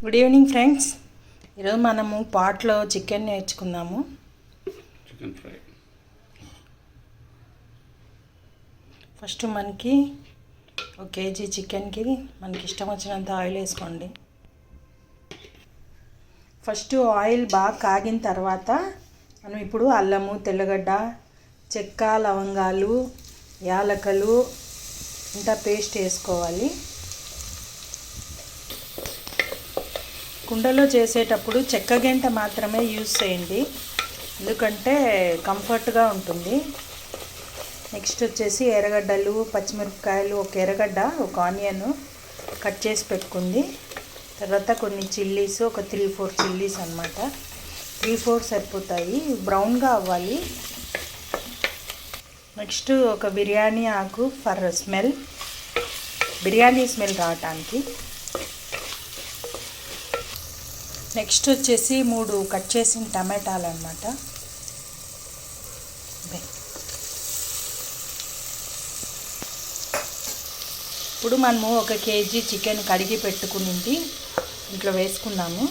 Good evening friends. ఈరోజు మనము పాట్లో chicken నేర్చుకుందాము. Chicken fry. ఫస్ట్ మనకి 1 కేజీ చికెన్కి మనకి ఇష్టం వచ్చినంత ఆయిల్ వేసుకోండి. ఫస్ట్ ఆయిల్ బాగా కాగిన తర్వాత మనం ఇప్పుడు అల్లము, తెల్లగడ్డ, చెక్క, లవంగాలు, యాలకలు ఇంత పేస్ట్ వేసుకోవాలి. కుండలో చేసేటప్పుడు చెక్క గెంట మాత్రమే యూజ్ చేయండి, ఎందుకంటే కంఫర్ట్గా ఉంటుంది. నెక్స్ట్ వచ్చేసి ఎర్రగడ్డలు, పచ్చిమిరపకాయలు, ఒక ఎర్రగడ్డ, ఒక ఆనియన్ కట్ చేసి పెట్టుకుంది. తర్వాత కొన్ని చిల్లీస్, ఒక 3-4 చిల్లీస్ అన్నమాట. 3-4 సరిపోతాయి, బ్రౌన్గా అవ్వాలి. నెక్స్ట్ ఒక బిర్యానీ ఆకు ఫర్ స్మెల్, బిర్యానీ స్మెల్ రావటానికి. నెక్స్ట్ వచ్చేసి 3 కట్ చేసిన టమాటాలు అన్నమాట. ఇప్పుడు మనము 1 కేజీ చికెన్ కడిగి పెట్టుకునింది ఇంట్లో వేసుకున్నాము.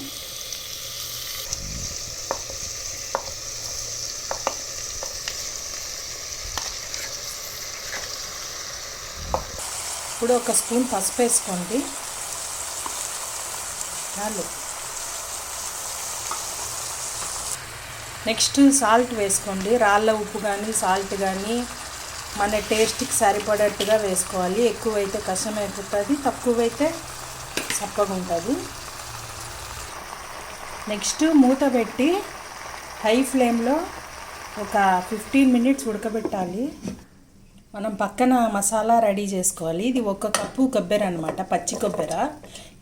ఇప్పుడు 1 స్పూన్ పసుపు వేసుకోండి చాలు. నెక్స్ట్ సాల్ట్ వేసుకోండి. రాళ్ళ ఉప్పు కానీ సాల్ట్ కానీ మన టేస్ట్కి సరిపడట్టుగా వేసుకోవాలి. ఎక్కువైతే కష్టం అయిపోతుంది, తక్కువైతే చప్పగా ఉంటుంది. నెక్స్ట్ మూత పెట్టి హై ఫ్లేమ్లో ఒక 15 మినిట్స్ ఉడకబెట్టాలి. మనం పక్కన మసాలా రెడీ చేసుకోవాలి. ఇది 1 కప్పు కొబ్బరి అనమాట, పచ్చి కొబ్బరి.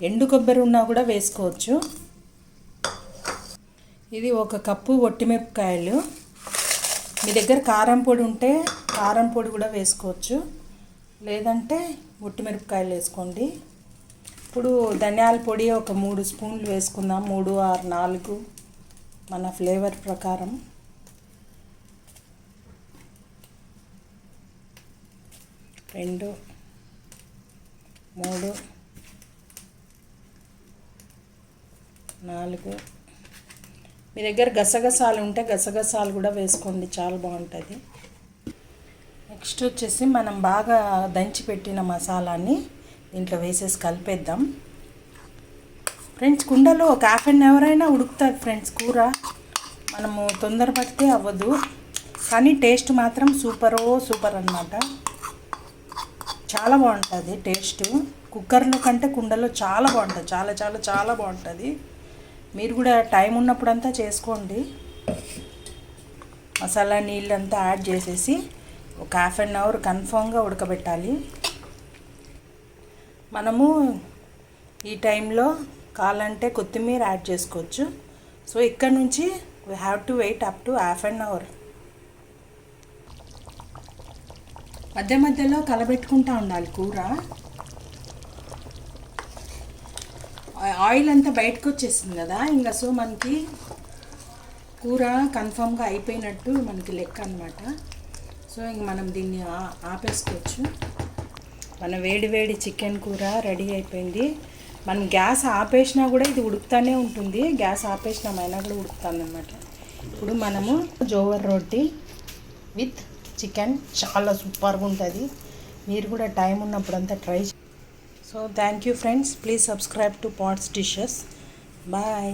ఎండు కొబ్బరి ఉన్నా కూడా వేసుకోవచ్చు. ఇది 1 కప్పు ఒట్టిమిరపకాయలు. మీ దగ్గర కారం పొడి ఉంటే కారం పొడి కూడా వేసుకోవచ్చు, లేదంటే ఒట్టిమిరపకాయలు వేసుకోండి. ఇప్పుడు ధనియాల పొడి ఒక 3 స్పూన్లు వేసుకుందాం, 3 or 4 మన ఫ్లేవర్ ప్రకారం. రెండు 3 4. మీ దగ్గర గసగసాలు ఉంటే గసగసాలు కూడా వేసుకోండి, చాలా బాగుంటుంది. నెక్స్ట్ వచ్చేసి మనం బాగా దంచి పెట్టిన మసాలాని దీంట్లో వేసేసి కలిపేద్దాం. ఫ్రెండ్స్, కుండలో ఒక 1/2 అవర్ అయినా ఉడుకుతుంది ఫ్రెండ్స్ కూర. మనము తొందరపడితే అవ్వదు, కానీ టేస్ట్ మాత్రం సూపర్ అన్నమాట. చాలా బాగుంటుంది టేస్ట్. కుక్కర్లో కంటే కుండలో చాలా బాగుంటుంది, చాలా చాలా చాలా బాగుంటుంది. మీరు కూడా టైం ఉన్నప్పుడంతా చేసుకోండి. మసాలా నీళ్ళంతా యాడ్ చేసేసి ఒక 1/2 అవర్ కన్ఫామ్గా ఉడకబెట్టాలి. మనము ఈ టైంలో కావాలంటే కొత్తిమీర యాడ్ చేసుకోవచ్చు. సో ఇక్కడ నుంచి we have to wait up to 1/2 hour. మధ్య మధ్యలో కలబెట్టుకుంటూ ఉండాలి కూర. ఆయిల్ అంతా బయటకు వచ్చేసింది కదా ఇంకా, సో మనకి కూర కన్ఫామ్గా అయిపోయినట్టు మనకి లెక్క అనమాట. సో ఇంక మనం దీన్ని ఆపేసుకోవచ్చు. మన వేడి చికెన్ కూర రెడీ అయిపోయింది. మనం గ్యాస్ ఆపేసినా కూడా ఇది ఉడుకుతూనే ఉంటుంది, గ్యాస్ ఆపేసినామైనా కూడా ఉడుకుతుంది అన్నమాట. ఇప్పుడు మనము జోవర్ రోటీ విత్ చికెన్ చాలా సూపర్గా ఉంటుంది. మీరు కూడా టైం ఉన్నప్పుడంతా try. So thank you friends, please subscribe to Pots Dishes. Bye.